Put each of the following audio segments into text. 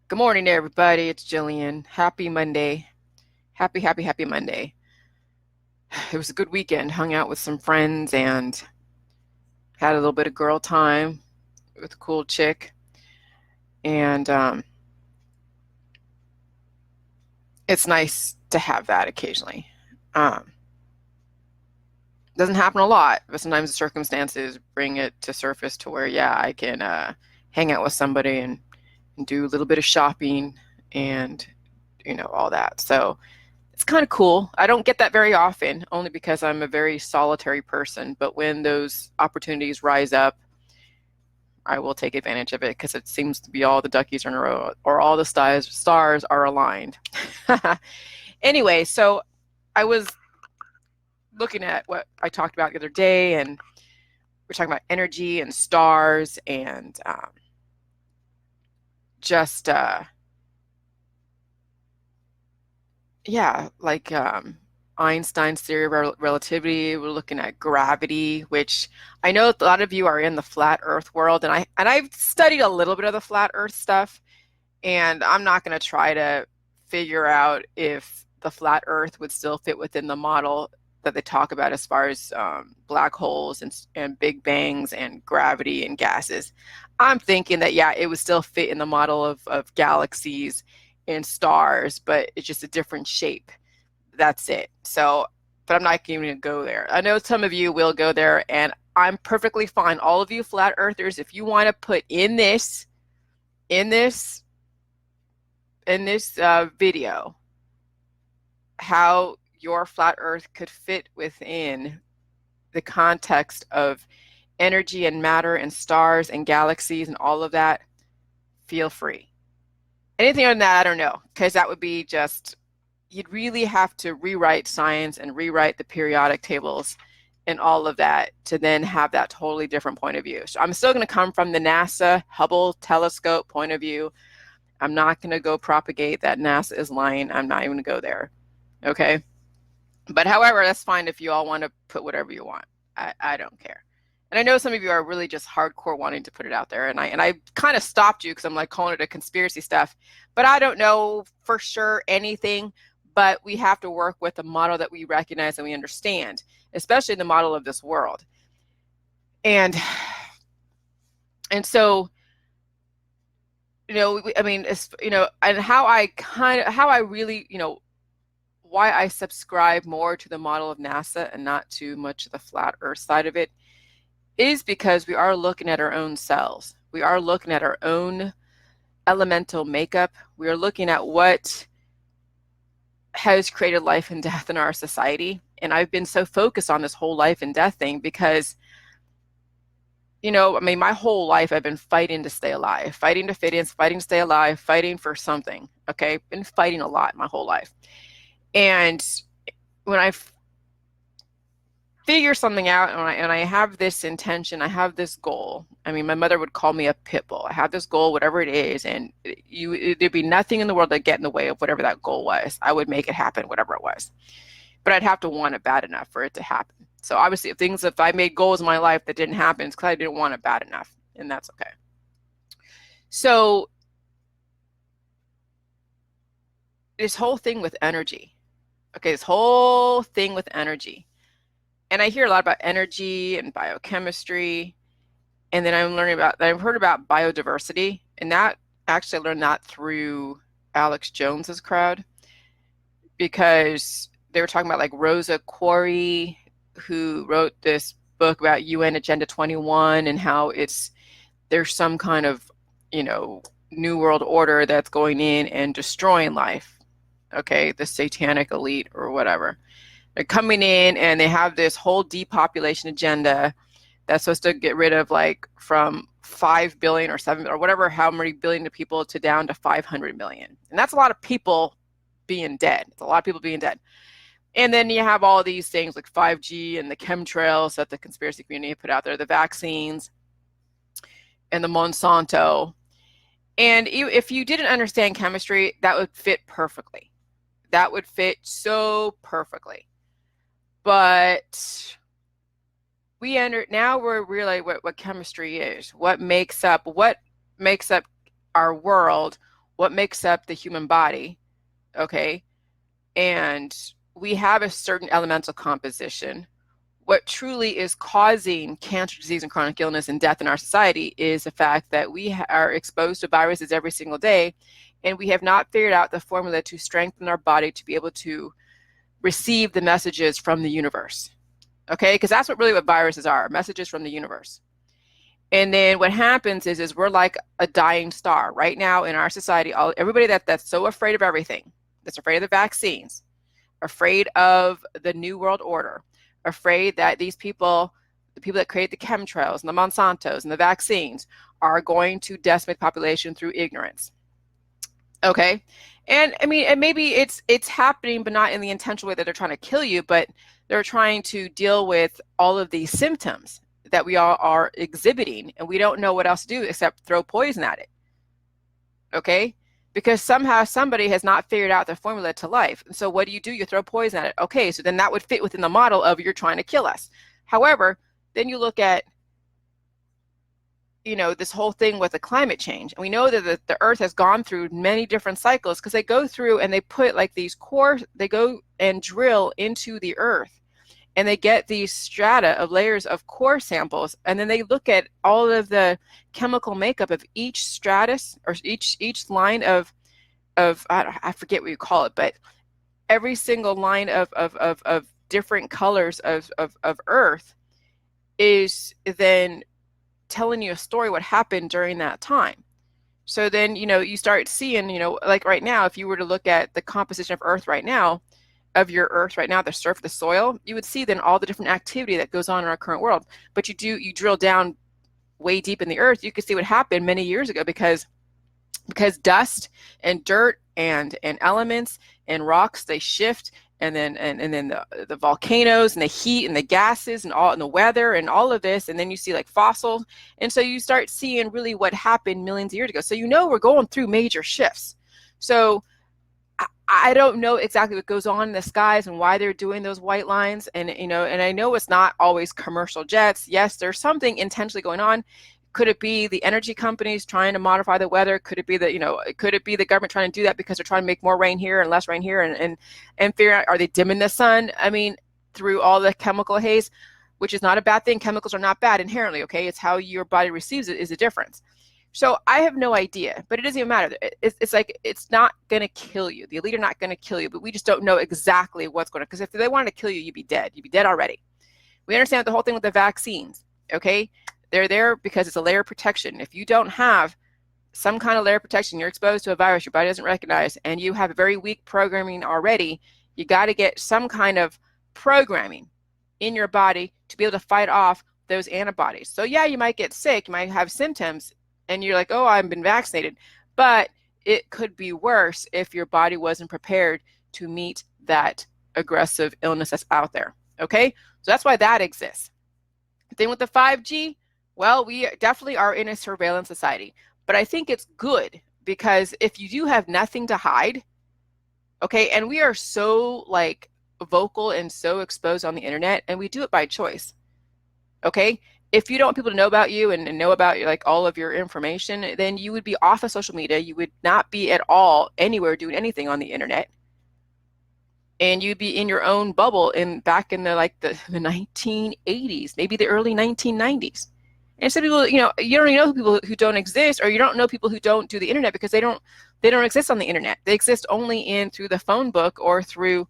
Good morning, everybody. It's Jillian. Happy Monday. Happy Monday. It was a good weekend. Hung out with some friends and had a little bit of girl time with a cool chick. And it's nice to have that occasionally. Um, doesn't happen a lot, but sometimes the circumstances bring it to surface to where, yeah, I can hang out with somebody and do a little bit of shopping and, all that. So, it's kind of cool. I don't get that very often, only because I'm a very solitary person. But when those opportunities rise up, I will take advantage of it because it seems to be all the duckies are in a row or all the stars are aligned. Anyway, so I was looking at what I talked about the other day, and we're talking about energy and stars and just yeah, like Einstein's theory of relativity. We're looking at gravity, which I know a lot of you are in the flat Earth world, and I've studied a little bit of the flat Earth stuff, and I'm not going to try to figure out if the flat Earth would still fit within the model that they talk about as far as black holes and big bangs and gravity and gases. I'm thinking that, yeah, it would still fit in the model of galaxies and stars, but it's just a different shape. That's it. So, but I'm not even going to go there. I know some of you will go there, and I'm perfectly fine. All of you flat earthers, if you want to put in this, video, how your flat earth could fit within the context of energy and matter and stars and galaxies and all of that, feel free. Anything on that, I don't know, because that would be just, you'd really have to rewrite science and rewrite the periodic tables and all of that to then have that totally different point of view. So I'm still going to come from the NASA Hubble telescope point of view. I'm not going to go propagate that NASA is lying. I'm not even going to go there. Okay. But however, that's fine if you all want to put whatever you want. I don't care. And I know some of you are really just hardcore wanting to put it out there. And I kind of stopped you because I'm like calling it a conspiracy stuff. But I don't know for sure anything. But we have to work with a model that we recognize and we understand, especially the model of this world. And so, I mean, it's, and how I really, why I subscribe more to the model of NASA and not too much of the flat Earth side of it is because we are looking at our own cells. We are looking at our own elemental makeup. We are looking at what has created life and death in our society. And I've been so focused on this whole life and death thing because, I mean, my whole life I've been fighting to stay alive, fighting to fit in, fighting to stay alive, fighting for something. Okay. Been fighting a lot my whole life. And when I figure something out and I have this intention, I have this goal. I mean, my mother would call me a pit bull. I have this goal, whatever it is, and there'd be nothing in the world that get in the way of whatever that goal was. I would make it happen, whatever it was. But I'd have to want it bad enough for it to happen. So obviously, if I made goals in my life that didn't happen, it's because I didn't want it bad enough, and that's okay. So this whole thing with energy, okay, this whole thing with energy. And I hear a lot about energy and biochemistry. And then I've heard about biodiversity. And that actually I learned that through Alex Jones's crowd, because they were talking about like Rosa Quarry, who wrote this book about UN Agenda 21 and how there's some kind of, new world order that's going in and destroying life. Okay, the satanic elite or whatever. They're coming in and they have this whole depopulation agenda that's supposed to get rid of like from 5 billion or 7 or whatever, how many billion of people to down to 500 million. And that's a lot of people being dead. It's a lot of people being dead. And then you have all these things like 5G and the chemtrails that the conspiracy community put out there, the vaccines and the Monsanto. And if you didn't understand chemistry, that would fit perfectly. That would fit so perfectly. But now we're realizing what chemistry is, what makes up our world, what makes up the human body, okay? And we have a certain elemental composition. What truly is causing cancer, disease, and chronic illness and death in our society is the fact that we are exposed to viruses every single day, and we have not figured out the formula to strengthen our body to be able to receive the messages from the universe. Okay, because that's what viruses are, messages from the universe. And then what happens is we're like a dying star right now in our society. Everybody that's so afraid of everything, that's afraid of the vaccines, afraid of the new world order, afraid that these people, the people that create the chemtrails and the Monsantos and the vaccines, are going to decimate the population through ignorance. Okay, and I mean, and maybe it's happening, but not in the intentional way that they're trying to kill you, but they're trying to deal with all of these symptoms that we all are exhibiting, and we don't know what else to do except throw poison at it. Okay, because somehow somebody has not figured out the formula to life. And so what do? You throw poison at it. Okay, so then that would fit within the model of you're trying to kill us. However, then you look at, this whole thing with the climate change. And we know that the earth has gone through many different cycles, because they go through and they put like these core, they go and drill into the earth, and they get these strata of layers of core samples, and then they look at all of the chemical makeup of each stratus, or each line of I forget what you call it, but every single line of different colors of earth is then telling you a story what happened during that time. So then, you start seeing, like right now, if you were to look at the composition of earth right now, of your earth right now, the surface, the soil, you would see then all the different activity that goes on in our current world. But you drill down way deep in the earth, you can see what happened many years ago, because dust and dirt and elements and rocks, they shift, and then the volcanoes and the heat and the gases and the weather and all of this, and then you see like fossils, and so you start seeing really what happened millions of years ago. So we're going through major shifts. So I don't know exactly what goes on in the skies and why they're doing those white lines, and and I know it's not always commercial jets. Yes, there's something intentionally going on. Could it be the energy companies trying to modify the weather? Could it be could it be the government trying to do that because they're trying to make more rain here and less rain here, and figure out, are they dimming the sun? I mean, through all the chemical haze, which is not a bad thing. Chemicals are not bad inherently, okay? It's how your body receives it is a difference. So I have no idea, but it doesn't even matter. It's like, it's not going to kill you. The elite are not going to kill you, but we just don't know exactly what's going to, because if they wanted to kill you, you'd be dead. You'd be dead already. We understand the whole thing with the vaccines, okay? They're there because it's a layer of protection. If you don't have some kind of layer of protection, you're exposed to a virus your body doesn't recognize, and you have a very weak programming already, you got to get some kind of programming in your body to be able to fight off those antibodies. So yeah, you might get sick, you might have symptoms, and you're like, oh, I've been vaccinated. But it could be worse if your body wasn't prepared to meet that aggressive illness that's out there, okay? So that's why that exists. The thing with the 5G, well, we definitely are in a surveillance society, but I think it's good, because if you do have nothing to hide, okay, and we are so like vocal and so exposed on the internet, and we do it by choice, okay? If you don't want people to know about you and know about like all of your information, then you would be off of social media. You would not be at all anywhere doing anything on the internet, and you'd be in your own bubble back in the 1980s, maybe the early 1990s. And some people, you don't even know people who don't exist, or you don't know people who don't do the internet, because they don't exist on the internet. They exist only through the phone book or through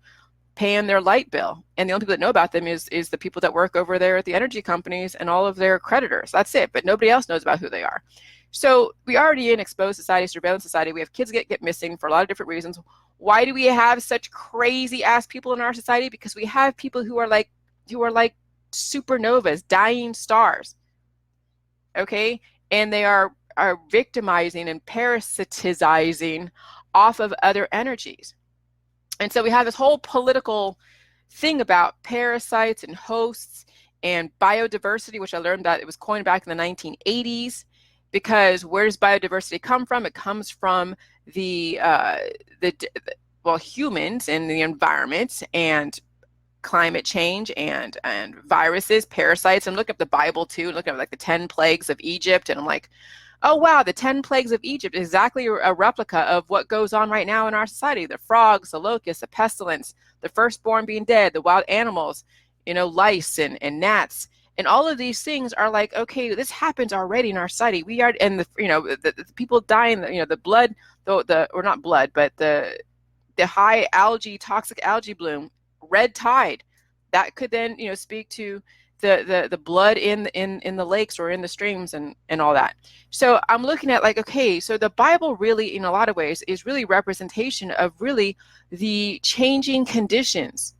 paying their light bill. And the only people that know about them is the people that work over there at the energy companies and all of their creditors. That's it. But nobody else knows about who they are. So we already in exposed society, surveillance society. We have kids get missing for a lot of different reasons. Why do we have such crazy ass people in our society? Because we have people who are like supernovas, dying stars. Okay, and they are victimizing and parasitizing off of other energies. And so we have this whole political thing about parasites and hosts and biodiversity, which I learned that it was coined back in the 1980s. Because where does biodiversity come from? It comes from humans and the environment and climate change and viruses, parasites. I'm looking up the Bible too, and looking at like the 10 plagues of Egypt, and I'm like, Oh, wow, the 10 plagues of Egypt is exactly a replica of what goes on right now in our society. The frogs, the locusts, the pestilence, the firstborn being dead, the wild animals, lice and gnats. And all of these things are like, okay, this happens already in our society. We are, and the people dying, the blood, or not blood, but the high toxic algae bloom, red tide, that could then, speak to the blood in the lakes or in the streams and all that. So I'm looking at like, okay, so the Bible really, in a lot of ways, is really representation of really the changing conditions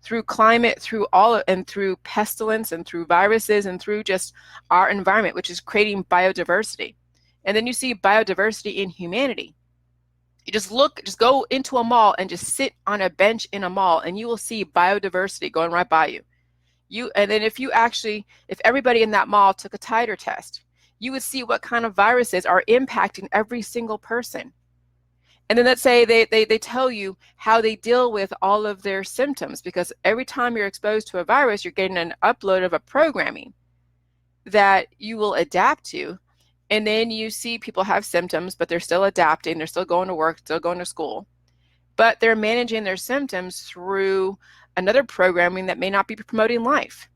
through climate, through and through pestilence and through viruses and through just our environment, which is creating biodiversity. And then you see biodiversity in humanity. You just go into a mall and just sit on a bench in a mall and you will see biodiversity going right by you. And then if everybody in that mall took a titer test, you would see what kind of viruses are impacting every single person. And then let's say they tell you how they deal with all of their symptoms, because every time you're exposed to a virus, you're getting an upload of a programming that you will adapt to. And then you see people have symptoms, but they're still adapting. They're still going to work, still going to school. But they're managing their symptoms through another programming that may not be promoting life.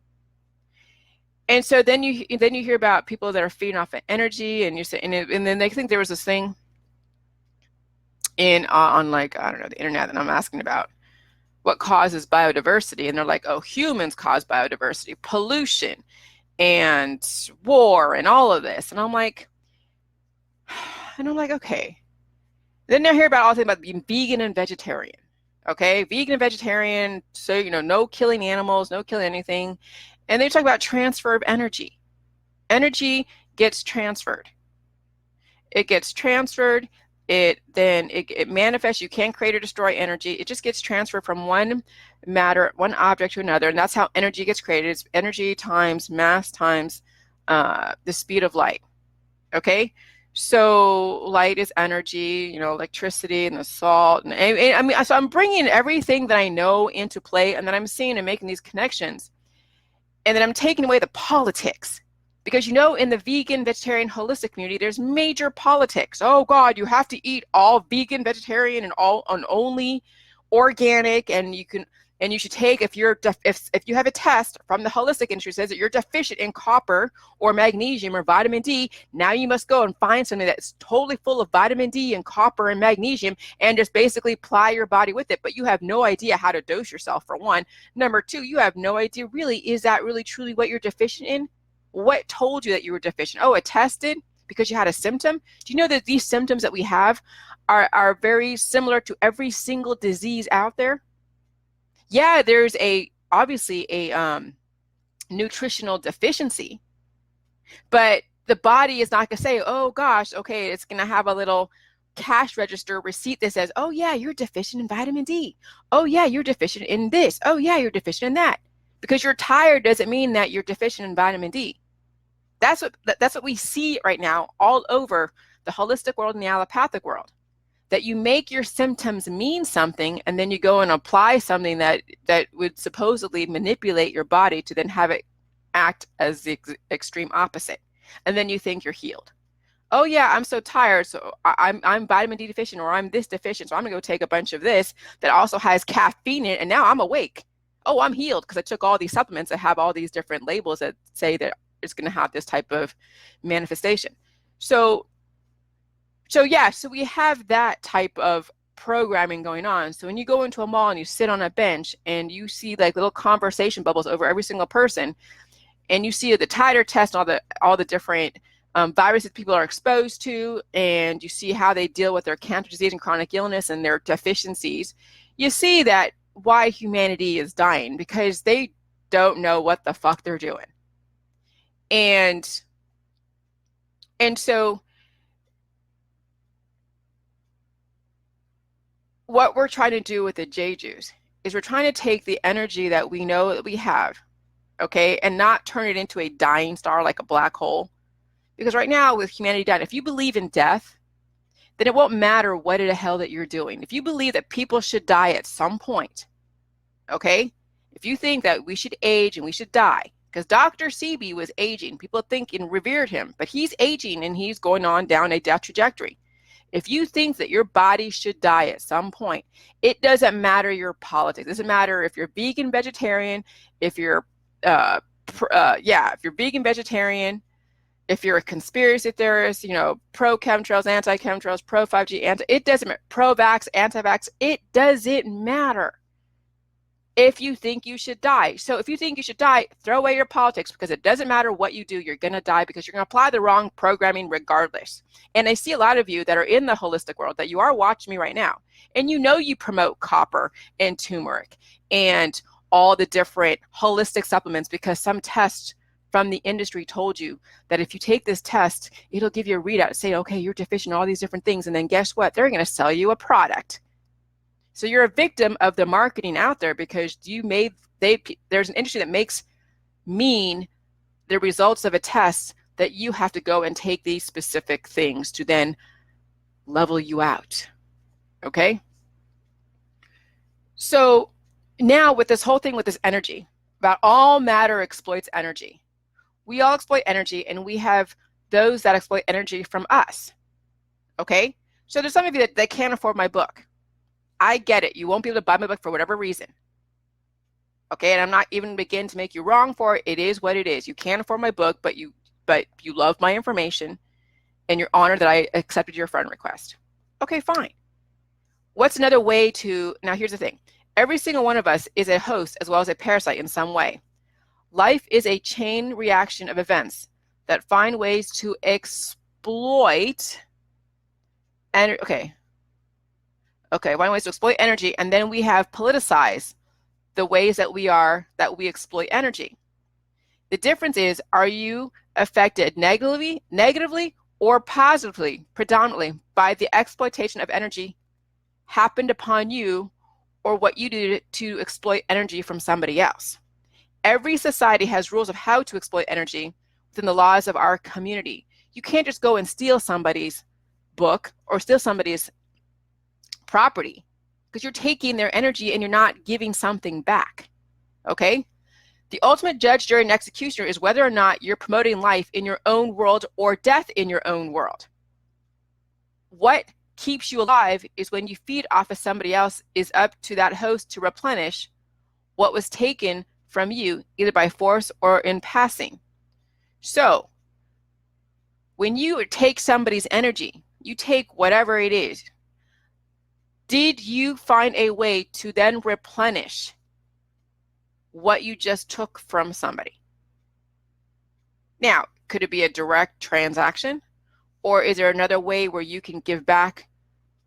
And so then you hear about people that are feeding off of energy, and you say, and then they think there was this thing on like, I don't know, the internet that I'm asking about what causes biodiversity, and they're like, oh, humans cause biodiversity, pollution and war and all of this. And I'm like, okay. Then I hear about all the things about being vegan and vegetarian. Okay, vegan and vegetarian, so no killing animals, no killing anything. And they talk about transfer of energy. Energy gets transferred. It gets transferred. It manifests. You can't create or destroy energy. It just gets transferred from one object to another, and that's how energy gets created. It's energy times mass times the speed of light. Okay, so light is energy, electricity and the salt, and I mean, so I'm bringing everything that I know into play, and then I'm seeing and making these connections, and then I'm taking away the politics. Because in the vegan, vegetarian, holistic community, there's major politics. Oh God, you have to eat all vegan, vegetarian, and only organic, and you should take, if you have a test from the holistic industry says that you're deficient in copper or magnesium or vitamin D, now you must go and find something that's totally full of vitamin D and copper and magnesium and just basically ply your body with it. But you have no idea how to dose yourself, for one. Number two, you have no idea really, is that really truly what you're deficient in? What told you that you were deficient? Oh, it tested because you had a symptom? Do you know that these symptoms that we have are very similar to every single disease out there? Yeah, there's obviously a nutritional deficiency, but the body is not going to say, oh gosh, okay, it's going to have a little cash register receipt that says, oh yeah, you're deficient in vitamin D. Oh yeah, you're deficient in this. Oh yeah, you're deficient in that. Because you're tired doesn't mean that you're deficient in vitamin D. That's what we see right now all over the holistic world and the allopathic world. That you make your symptoms mean something, and then you go and apply something that would supposedly manipulate your body to then have it act as the extreme opposite. And then you think you're healed. Oh yeah, I'm so tired, so I'm vitamin D deficient, or I'm this deficient, so I'm gonna go take a bunch of this that also has caffeine in it, and now I'm awake. Oh, I'm healed because I took all these supplements that have all these different labels that say that it's going to have this type of manifestation. So we have that type of programming going on. So when you go into a mall and you sit on a bench and you see like little conversation bubbles over every single person, and you see the titer test, all the different viruses people are exposed to, and you see how they deal with their cancer disease and chronic illness and their deficiencies, you see that why humanity is dying, because they don't know what the fuck they're doing. And so what we're trying to do with the Jejus is we're trying to take the energy that we know that we have, okay, and not turn it into a dying star like a black hole. Because right now with humanity dying, if you believe in death, then it won't matter what the hell that you're doing. If you believe that people should die at some point, okay, if you think that we should age and we should die, because Dr. Sebi was aging. People think and revered him, but he's aging and he's going on down a death trajectory. If you think that your body should die at some point, it doesn't matter your politics. It doesn't matter if you're vegan, vegetarian, if you're, if you're vegan, vegetarian, if you're a conspiracy theorist, pro chemtrails, anti chemtrails, pro 5G, it doesn't matter. Pro vax, anti vax, it doesn't matter. If you think you should die. So if you think you should die, throw away your politics, because it doesn't matter what you do, you're going to die because you're going to apply the wrong programming regardless. And I see a lot of you that are in the holistic world that you are watching me right now, and you promote copper and turmeric and all the different holistic supplements because some test from the industry told you that if you take this test, it'll give you a readout, say, okay, you're deficient in all these different things. And then guess what? They're going to sell you a product. So you're a victim of the marketing out there because there's an industry that makes mean the results of a test that you have to go and take these specific things to then level you out. Okay? So now with this whole thing with this energy, about all matter exploits energy. We all exploit energy, and we have those that exploit energy from us. Okay? So there's some of you that can't afford my book. I get it. You won't be able to buy my book for whatever reason. Okay, and I'm not even begin to make you wrong for it. It is what it is. You can't afford my book, but you love my information, and you're honored that I accepted your friend request. Okay, fine. What's another way to, now here's the thing. Every single one of us is a host as well as a parasite in some way. Life is a chain reaction of events that find ways to exploit, and find ways to exploit energy, and then we have politicized the ways that we exploit energy. The difference is, are you affected negatively or positively, predominantly, by the exploitation of energy happened upon you or what you do to exploit energy from somebody else? Every society has rules of how to exploit energy within the laws of our community. You can't just go and steal somebody's book or steal somebody's property, because you're taking their energy and you're not giving something back. Okay? The ultimate judge, jury, and executioner is whether or not you're promoting life in your own world or death in your own world. What keeps you alive is when you feed off of somebody else, is up to that host to replenish what was taken from you, either by force or in passing. So when you take somebody's energy, you take whatever it is, did you find a way to then replenish what you just took from somebody? Now, could it be a direct transaction? Or is there another way where you can give back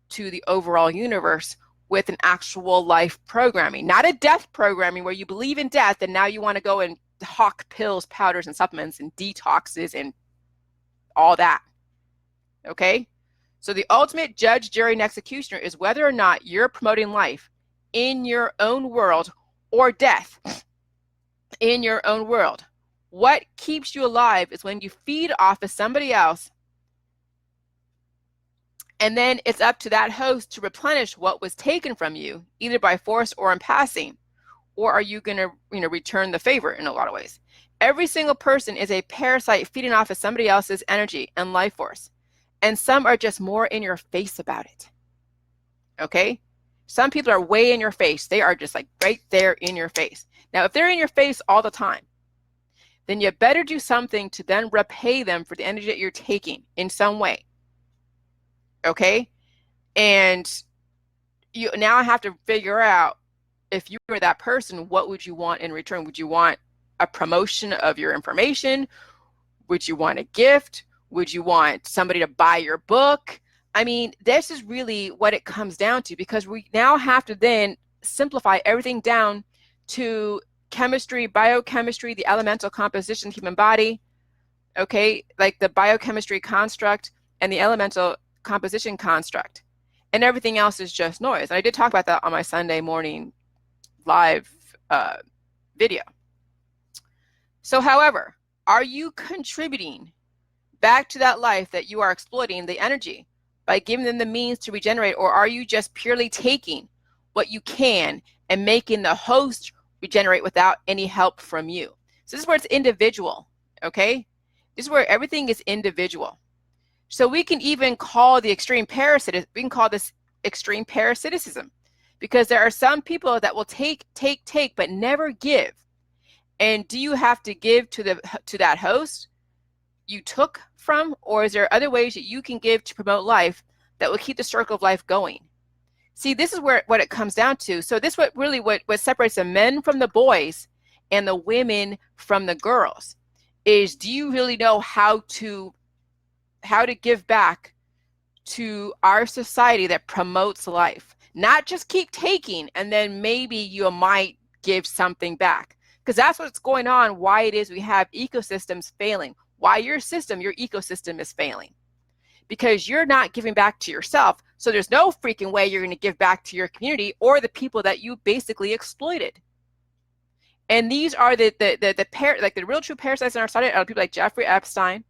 to the overall universe with an actual life programming? Not a death programming where you believe in death and now you want to go and hawk pills, powders, and supplements and detoxes and all that. Okay? So the ultimate judge, jury, and executioner is whether or not you're promoting life in your own world or death in your own world. What keeps you alive is when you feed off of somebody else, and then it's up to that host to replenish what was taken from you, either by force or in passing. Or are you going to return the favor in a lot of ways? Every single person is a parasite feeding off of somebody else's energy and life force. And some are just more in your face about it. Okay? Some people are way in your face. They are just like right there in your face. Now, if they're in your face all the time, then you better do something to then repay them for the energy that you're taking in some way. Okay? And you now have to figure out, if you were that person, what would you want in return? Would you want a promotion of your information? Would you want a gift? Would you want somebody to buy your book? I mean, this is really what it comes down to, because we now have to then simplify everything down to chemistry, biochemistry, the elemental composition of the human body, okay, like the biochemistry construct and the elemental composition construct. And everything else is just noise. And I did talk about that on my Sunday morning live video. So, however, are you contributing back to that life that you are exploiting the energy by giving them the means to regenerate, or are you just purely taking what you can and making the host regenerate without any help from you? So this is where it's individual, okay? This is where everything is individual. So we can even call the extreme parasitism, we can call this extreme parasiticism, because there are some people that will take, but never give. And do you have to give to that host you took from, or is there other ways that you can give to promote life that will keep the circle of life going? See, this is what it comes down to. So this what separates the men from the boys and the women from the girls is, do you really know how to give back to our society that promotes life? Not just keep taking and then maybe you might give something back, because that's what's going on, why it is we have ecosystems failing, why your ecosystem is failing, because you're not giving back to yourself. So there's no freaking way you're going to give back to your community or the people that you basically exploited. And these are the real true parasites in our society are people like Jeffrey Epstein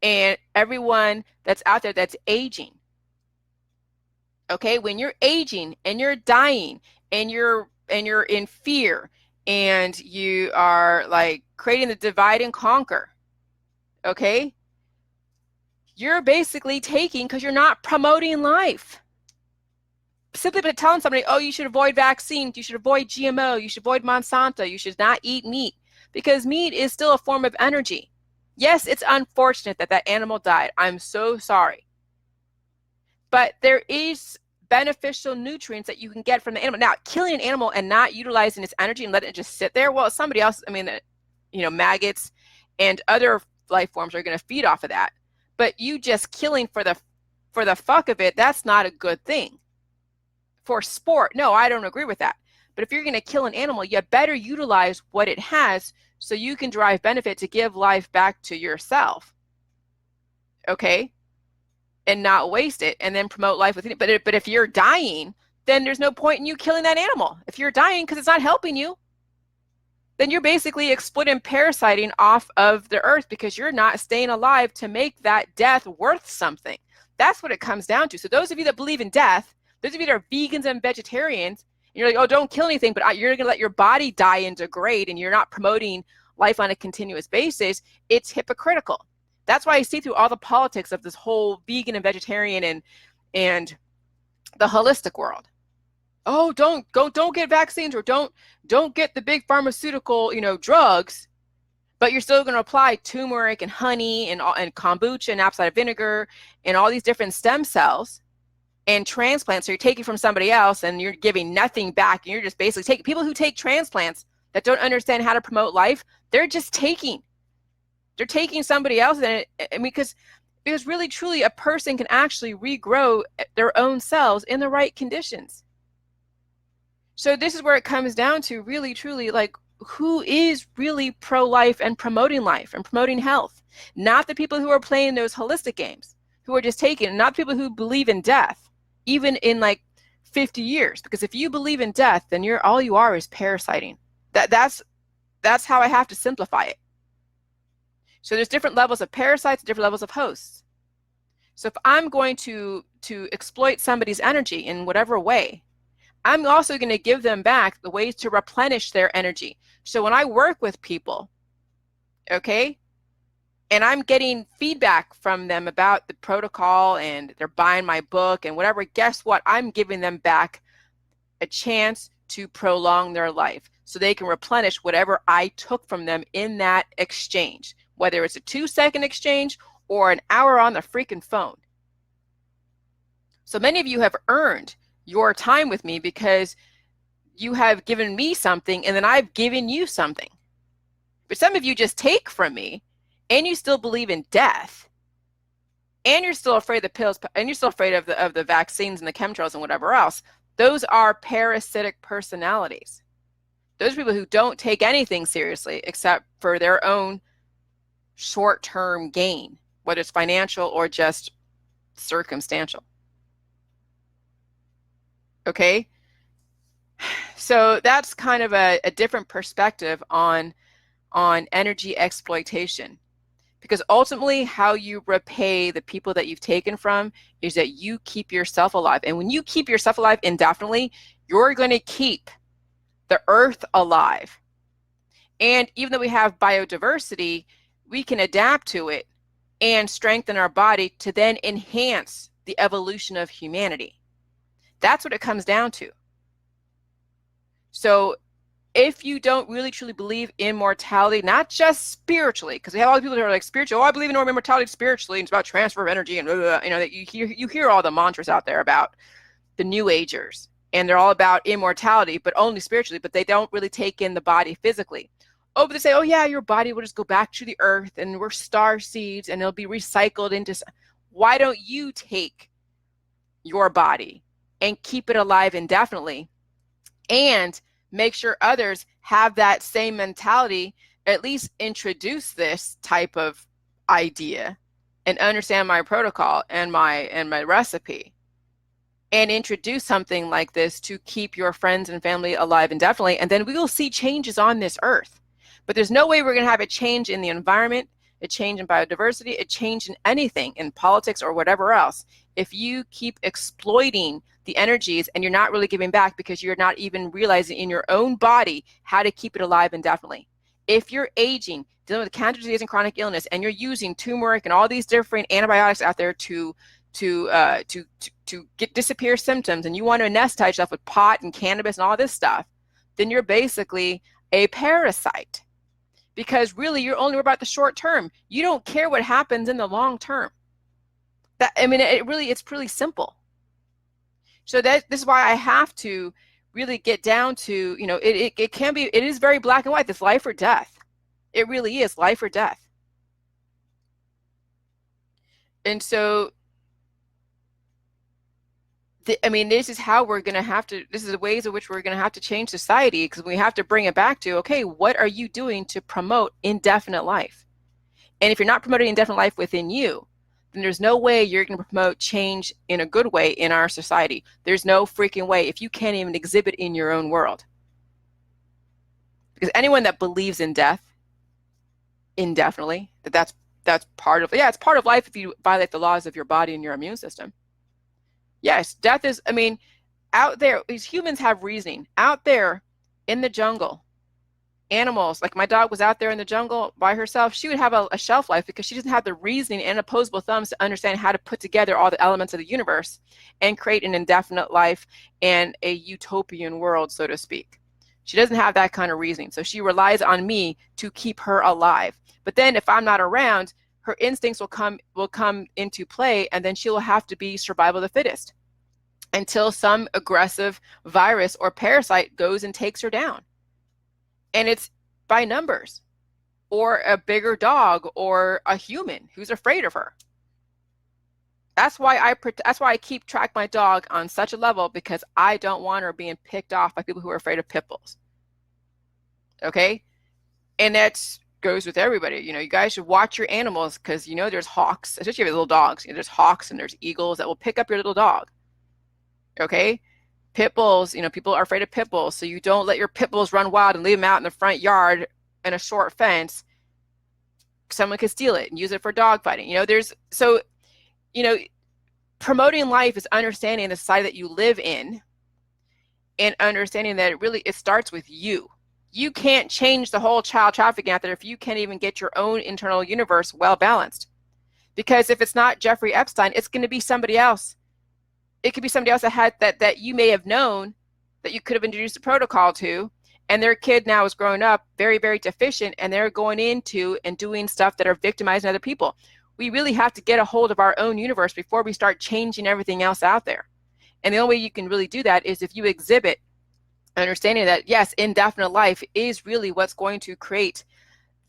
and everyone that's out there that's aging. Okay, when you're aging and you're dying and you're in fear and you are like creating the divide and conquer, okay, you're basically taking because you're not promoting life. Simply by telling somebody, oh, you should avoid vaccines, you should avoid GMO, you should avoid Monsanto, you should not eat meat, because meat is still a form of energy. Yes, it's unfortunate that that animal died. I'm so sorry. But there is beneficial nutrients that you can get from the animal. Now, killing an animal and not utilizing its energy and letting it just sit there, well, somebody else, I mean, maggots and other life forms are going to feed off of that. But you just killing for the fuck of it, that's not a good thing. For sport, no, I don't agree with that. But if you're going to kill an animal, you better utilize what it has so you can derive benefit to give life back to yourself. Okay? And not waste it and then promote life within it. But if you're dying, then there's no point in you killing that animal. If you're dying because it's not helping you, then you're basically exploiting, parasiting off of the earth because you're not staying alive to make that death worth something. That's what it comes down to. So those of you that believe in death, those of you that are vegans and vegetarians, and you're like, oh, don't kill anything, but you're going to let your body die and degrade, and you're not promoting life on a continuous basis, it's hypocritical. That's why I see through all the politics of this whole vegan and vegetarian and the holistic world. Oh, don't get vaccines, or don't get the big pharmaceutical, drugs, but you're still going to apply turmeric and honey and kombucha and apple cider vinegar and all these different stem cells and transplants. So you're taking from somebody else and you're giving nothing back. And you're just basically taking. People who take transplants that don't understand how to promote life, they're just taking. They're taking somebody else. And because really, truly, a person can actually regrow their own cells in the right conditions. So this is where it comes down to really, truly, like, who is really pro-life and promoting life and promoting health? Not the people who are playing those holistic games, who are just taking, not people who believe in death, even in like 50 years. Because if you believe in death, then all you are is parasiting. That's how I have to simplify it. So there's different levels of parasites, different levels of hosts. So if I'm going to exploit somebody's energy in whatever way, I'm also going to give them back the ways to replenish their energy. So when I work with people, okay, and I'm getting feedback from them about the protocol and they're buying my book and whatever, guess what? I'm giving them back a chance to prolong their life so they can replenish whatever I took from them in that exchange, whether it's a 2-second exchange or an hour on the freaking phone. So many of you have earned your time with me because you have given me something and then I've given you something. But some of you just take from me and you still believe in death and you're still afraid of the pills and you're still afraid of the vaccines and the chemtrails and whatever else. Those are parasitic personalities. Those are people who don't take anything seriously except for their own short-term gain, whether it's financial or just circumstantial. Okay, so that's kind of a different perspective on energy exploitation, because ultimately how you repay the people that you've taken from is that you keep yourself alive. And when you keep yourself alive indefinitely, you're going to keep the earth alive. And even though we have biodiversity, we can adapt to it and strengthen our body to then enhance the evolution of humanity. That's what it comes down to. So if you don't really truly believe in mortality, not just spiritually, because we have all the people that are like spiritual, oh, I believe in immortality spiritually, and it's about transfer of energy, and blah, blah, blah. You know, that you hear all the mantras out there about the New Agers, and they're all about immortality, but only spiritually, but they don't really take in the body physically. Oh, but they say, oh yeah, your body will just go back to the earth, and we're star seeds, and it'll be recycled into. Why don't you take your body and keep it alive indefinitely, and make sure others have that same mentality, at least introduce this type of idea and understand my protocol and my recipe, and introduce something like this to keep your friends and family alive indefinitely, and then we will see changes on this earth. But there's no way we're going to have a change in the environment, a change in biodiversity, a change in anything, in politics or whatever else, if you keep exploiting the energies and you're not really giving back, because you're not even realizing in your own body how to keep it alive indefinitely. If you're aging, dealing with cancer disease and chronic illness, and you're using turmeric and all these different antibiotics out there to disappear symptoms, and you want to anesthetize yourself with pot and cannabis and all this stuff, then you're basically a parasite, because really you're only about the short term. You don't care what happens in the long term. It's pretty simple. So this is why I have to really get down to, it is very black and white. It's life or death. It really is life or death. And so this is how we're going to have to, this is the ways in which we're going to have to change society, because we have to bring it back to, okay, what are you doing to promote indefinite life? And if you're not promoting indefinite life within you, then there's no way you're going to promote change in a good way in our society. There's no freaking way if you can't even exhibit in your own world. Because anyone that believes in death indefinitely, that's part of, it's part of life if you violate the laws of your body and your immune system. Yes, death is, out there, these humans have reasoning. Out there in the jungle, animals, like my dog was out there in the jungle by herself, she would have a shelf life because she doesn't have the reasoning and opposable thumbs to understand how to put together all the elements of the universe and create an indefinite life and a utopian world, so to speak. She doesn't have that kind of reasoning. So she relies on me to keep her alive. But then if I'm not around, her instincts will come into play, and then she will have to be survival of the fittest until some aggressive virus or parasite goes and takes her down. And it's by numbers, or a bigger dog, or a human who's afraid of her. That's why I keep track my dog on such a level, because I don't want her being picked off by people who are afraid of pit bulls. Okay? And that goes with everybody. You guys should watch your animals, because there's hawks, especially if you have little dogs. There's hawks and there's eagles that will pick up your little dog. Okay? Pit bulls, people are afraid of pit bulls, so you don't let your pit bulls run wild and leave them out in the front yard in a short fence. Someone could steal it and use it for dog fighting. Promoting life is understanding the society that you live in, and understanding that it starts with you. You can't change the whole child trafficking out there if you can't even get your own internal universe well balanced. Because if it's not Jeffrey Epstein, it's going to be somebody else. It could be somebody else that you may have known, that you could have introduced a protocol to, and their kid now is growing up very, very deficient, and they're going into and doing stuff that are victimizing other people. We really have to get a hold of our own universe before we start changing everything else out there. And the only way you can really do that is if you exhibit understanding that, yes, indefinite life is really what's going to create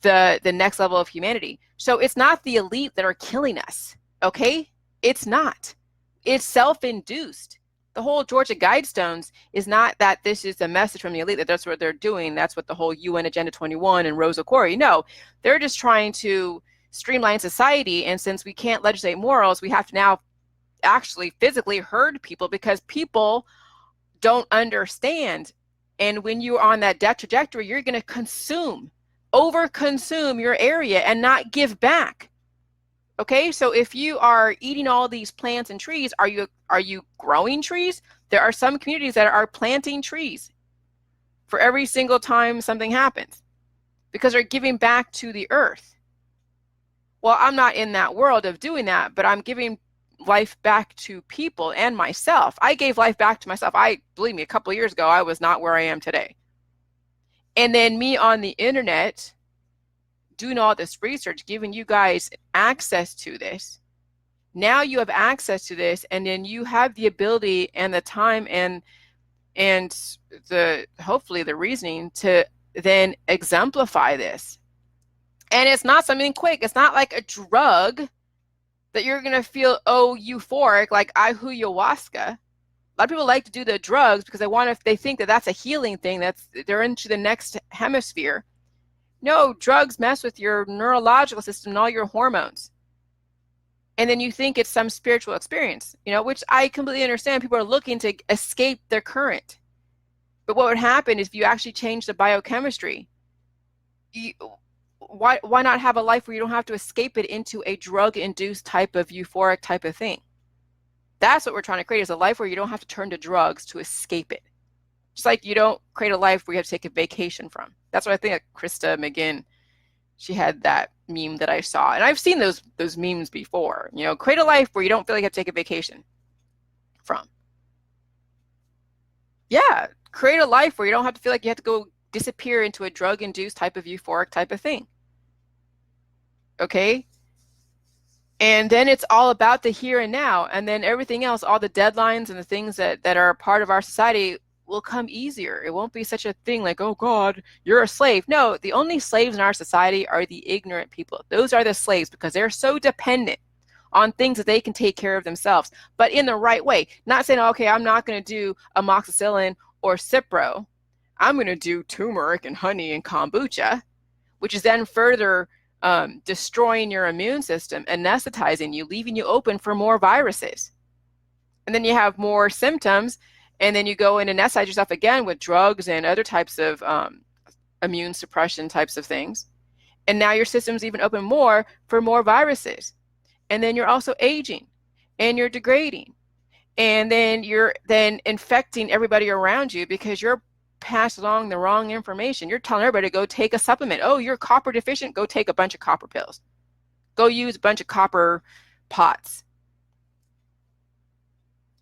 the next level of humanity. So it's not the elite that are killing us, okay? It's not. It's self-induced. The whole Georgia Guidestones is not that this is a message from the elite, that that's what they're doing. That's what the whole UN Agenda 21 and Rosa Quarry. No, they're just trying to streamline society. And since we can't legislate morals, we have to now actually physically herd people, because people don't understand. And when you're on that death trajectory, you're going to over-consume your area and not give back. Okay, so if you are eating all these plants and trees, are you growing trees? There are some communities that are planting trees for every single time something happens. because they're giving back to the earth. Well, I'm not in that world of doing that, but I'm giving life back to people and myself. I gave life back to myself. Believe me, a couple of years ago, I was not where I am today. And then me on the internet doing all this research, giving you guys access to this. Now you have access to this, and then you have the ability and the time and the hopefully the reasoning to then exemplify this. And it's not something quick. It's not like a drug that you're going to feel, euphoric, like ayahuasca. A lot of people like to do the drugs because they think that that's a healing thing, they're into the next hemisphere. No, drugs mess with your neurological system and all your hormones. And then you think it's some spiritual experience, which I completely understand. People are looking to escape their current. But what would happen if you actually change the biochemistry? Why not have a life where you don't have to escape it into a drug-induced type of euphoric type of thing? That's what we're trying to create, is a life where you don't have to turn to drugs to escape it. Just like you don't create a life where you have to take a vacation from. That's what I think Krista McGinn, she had that meme that I saw. And I've seen those memes before. Create a life where you don't feel like you have to take a vacation from. Yeah, create a life where you don't have to feel like you have to go disappear into a drug-induced type of euphoric type of thing. Okay? And then it's all about the here and now. And then everything else, all the deadlines and the things that are part of our society will come easier. It won't be such a thing like, oh God, you're a slave. No, the only slaves in our society are the ignorant people. Those are the slaves because they're so dependent on things that they can take care of themselves, but in the right way. Not saying, okay, I'm not going to do amoxicillin or Cipro. I'm going to do turmeric and honey and kombucha, which is then further destroying your immune system, anesthetizing you, leaving you open for more viruses. And then you have more symptoms, and then you go and anesthetize yourself again with drugs and other types of immune suppression types of things. And now your system's even open more for more viruses. And then you're also aging, and you're degrading. And then you're then infecting everybody around you because you're passed along the wrong information. You're telling everybody to go take a supplement. Oh, you're copper deficient? Go take a bunch of copper pills. Go use a bunch of copper pots.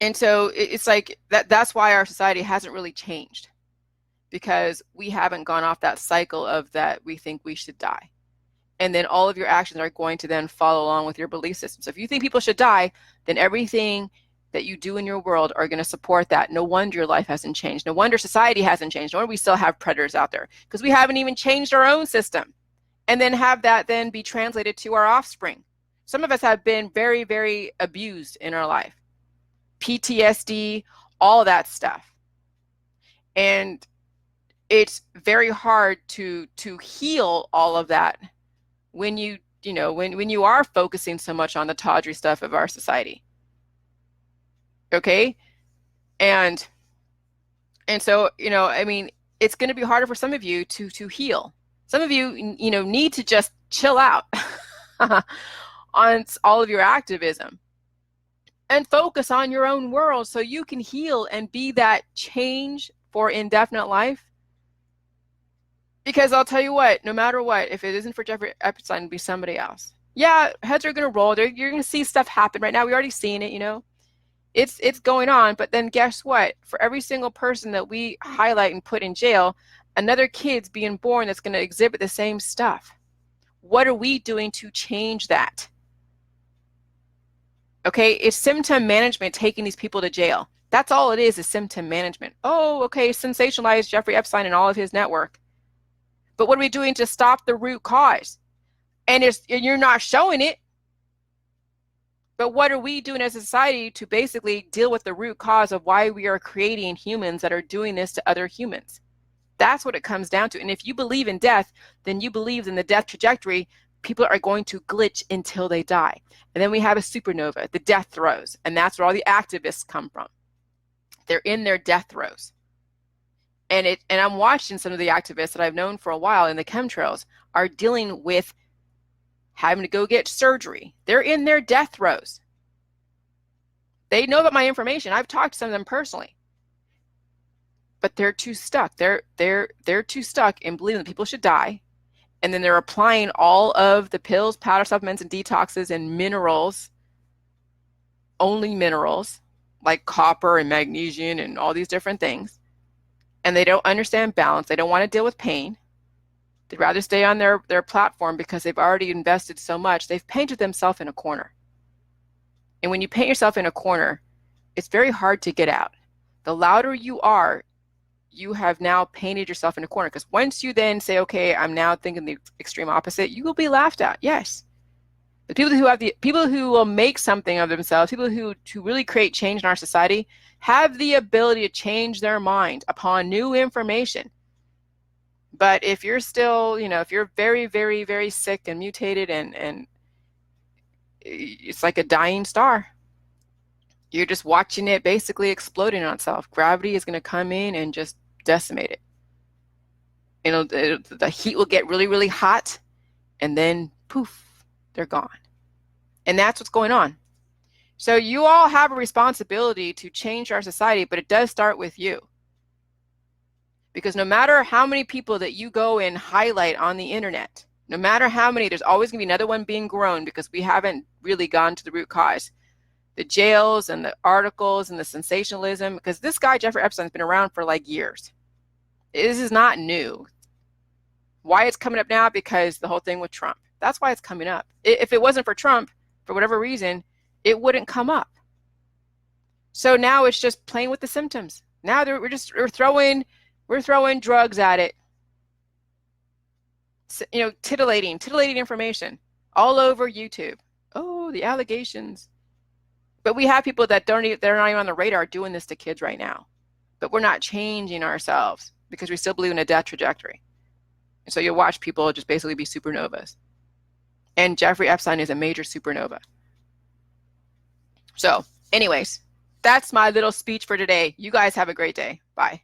And so it's like that's why our society hasn't really changed, because we haven't gone off that cycle of that we think we should die. And then all of your actions are going to then follow along with your belief system. So if you think people should die, then everything that you do in your world are going to support that. No wonder your life hasn't changed. No wonder society hasn't changed. No wonder we still have predators out there, because we haven't even changed our own system. And then have that then be translated to our offspring. Some of us have been very, very abused in our life. PTSD, all of that stuff. And it's very hard to heal all of that when you are focusing so much on the tawdry stuff of our society. Okay? And so, I mean, it's going to be harder for some of you to heal. Some of you, need to just chill out on all of your activism and focus on your own world so you can heal and be that change for indefinite life. Because I'll tell you what, no matter what, if it isn't for Jeffrey Epstein, it'll be somebody else. Yeah, heads are going to roll. You're going to see stuff happen right now. We've already seen it, It's going on, but then guess what? For every single person that we highlight and put in jail, another kid's being born that's going to exhibit the same stuff. What are we doing to change that? Okay, it's symptom management, taking these people to jail. That's all it is symptom management. Oh, okay, sensationalize Jeffrey Epstein and all of his network. But what are we doing to stop the root cause? And you're not showing it. But what are we doing as a society to basically deal with the root cause of why we are creating humans that are doing this to other humans? That's what it comes down to. And if you believe in death, then you believe in the death trajectory. People are going to glitch until they die. And then we have a supernova, the death throes. And that's where all the activists come from. They're in their death throes. And I'm watching some of the activists that I've known for a while in the chemtrails are dealing with having to go get surgery. They're in their death throes. They know about my information. I've talked to some of them personally. But they're too stuck. They're too stuck in believing that people should die And then they're applying all of the pills, powder supplements, and detoxes and minerals, only minerals, like copper and magnesium and all these different things. And they don't understand balance. They don't want to deal with pain. They'd rather stay on their platform because they've already invested so much. They've painted themselves in a corner. And when you paint yourself in a corner, it's very hard to get out. The louder you are, you have now painted yourself in a corner. Because once you then say, okay, I'm now thinking the extreme opposite, you will be laughed at. Yes. The people who will make something of themselves, people who really create change in our society, have the ability to change their mind upon new information. But if you're still, if you're very, very, very sick and mutated and it's like a dying star, you're just watching it basically exploding on itself. Gravity is going to come in and just decimate it. The heat will get really, really hot, and then poof, they're gone. And that's what's going on. So you all have a responsibility to change our society, but it does start with you. Because no matter how many people that you go and highlight on the internet, no matter how many, there's always going to be another one being grown because we haven't really gone to the root cause. The jails and the articles and the sensationalism, because this guy, Jeffrey Epstein's been around for like years. This is not new. Why it's coming up now? Because the whole thing with Trump. That's why it's coming up. If it wasn't for Trump, for whatever reason, it wouldn't come up. So now it's just playing with the symptoms. Now we're throwing drugs at it. So, titillating information all over YouTube. Oh, the allegations. But we have people that they're not even on the radar doing this to kids right now. But we're not changing ourselves because we still believe in a death trajectory. And so you'll watch people just basically be supernovas. And Jeffrey Epstein is a major supernova. So anyways, that's my little speech for today. You guys have a great day. Bye.